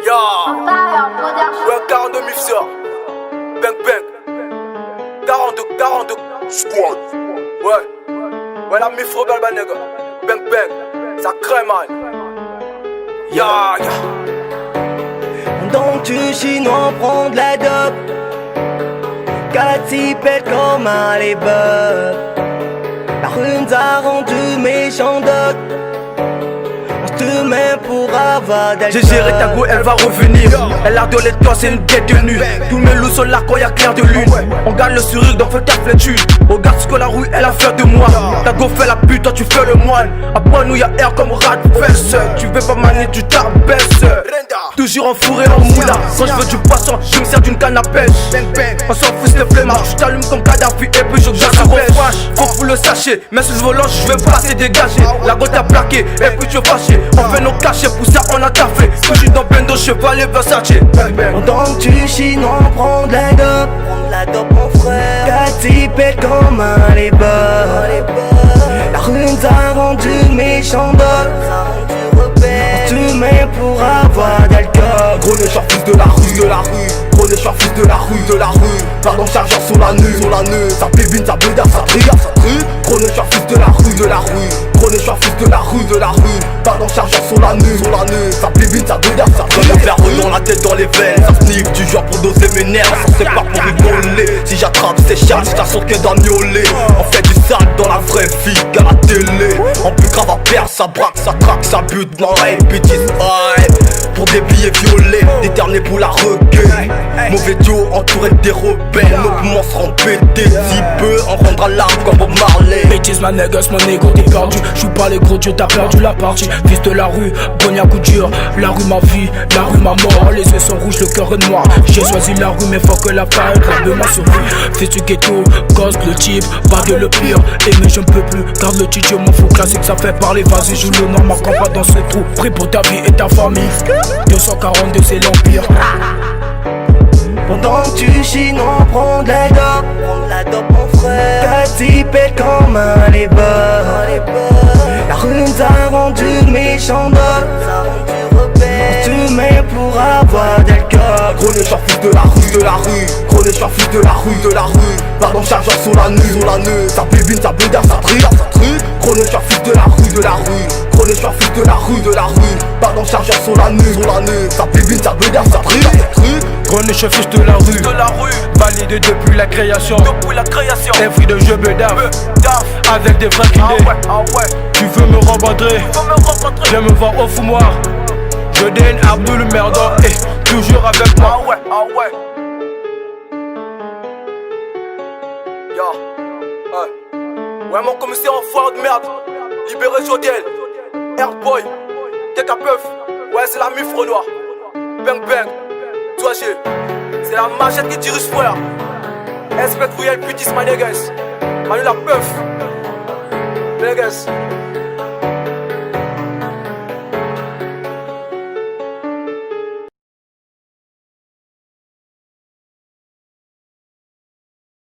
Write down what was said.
Ya, ouais, 42 000 sœurs. Bang bang. 42 squad. Ouais, la mif rebelle, bah nègre. Bang bang. Ça crée, man. Ya. Donc tu chinois prends de la dope. Cathy pète comme à l'époque. La rue nous a rendu méchant doc. On se met pour avoir d'alcool. J'ai géré ta go, elle va revenir. Elle a de l'étoile, c'est une détenue. Tous mes loups sont là quand y'a clair de lune. On garde le sourire donc fais ta flétule. Regarde ce que la rue elle a fait de moi. Ta go fait la pute, toi tu fais le moine. Après nous y'a air comme rat fesse. Tu veux pas manier, tu t'abaisses. Toujours enfourré en moula. Quand je veux du poisson, je me sers d'une canne à pêche. On s'en fout, c'est flemmard. Je t'allume comme Kadhafi et puis je jase au flash. Faut que vous le sachiez, mais sur le volant, je vais pas te dégager. La goutte a plaqué et puis tu fâché. On fait nos cachets, pour ça on a taffé. Toujours dans Bendo, cheval et Versace. Pendant que tu chinois prends de la dope. La dope mon frère. Cathy pète comme un lébar. La rue nous a rendu méchant doc. Tu mets pour avoir d'alcool. Gros nez, fils de la rue, Gros nez, fils de la rue, Pardon, chargeur sur la nuit, Ça bébine, ça bédard, ça trigue. Gros nez, fils de la rue, Gros nez, fils de la rue, Pardon, chargeur sur la nuit, Ça bébine, ça bédard, ça trigue. Verre dans la tête, dans les veines, ça sniff, du genre pour doser mes nerfs. Ça c'est pas pour rigoler, si j'attrape c'est charge, ça sent qu'elle doit miauler. On fait du sale dans la vraie vie qu'à la télé. En plus grave à perdre, ça braque, ça traque, ça bute dans la bêtise. Pour des billets violets, déterminés pour la recueil. Mauvais duo entouré des rebelles, nos poumons seront pétés. Si peu, on rendra l'arme comme Bob Marley. Bêtise ma négoce, mon ego t'es perdu. J'suis pas les gros dieux, t'as perdu la partie. Fils de la rue, bonne à coup dur. La rue ma vie, la rue ma mort. Les yeux sont rouges, le cœur est noir. J'ai choisi la rue mais faut que la paille grave de ma survie. Fils du ghetto, gosse le type, bague le pire. Aimer je ne peux plus, garde le titre, je m'en fous. Classique ça fait parler, vas-y joue le nom, marquant pas dans ce trou. Prie pour ta vie et ta famille. 242 c'est l'empire. Pendant que tu chinois prends de la dope mon frère. Cathy pète comme un lébar. La rue nous a rendu méchant doc. Tu mets pour avoir d'alcool. Gros nez, fils de la rue, Gros nez, fils de la rue, Pardon, chargeur sur la nuit, Ça bébine, ça bédard, ça trigue. Gros nez, fils de la rue, Gros nez, fils de la rue, Pardon, chargeur sur la nuit, Ça bébine, ça bédard, ça trigue. Gros nez, fils de la rue, validé depuis la création. Un fruit de jeu bédard, avec des vrais idées. Tu veux me rencontrer, viens me voir au fumoir. Je donne Abdul Merdon et toujours avec moi. Ouais, mon commissaire en foire de merde. Libéré Jodiel. Airboy. Quelqu'un peuf. Ouais, c'est la mif Renoir. Bang bang. Toi, c'est la machette qui dirige frère. Espèce de rouillère, putis, my niggas. Manu la peuf. Niggas.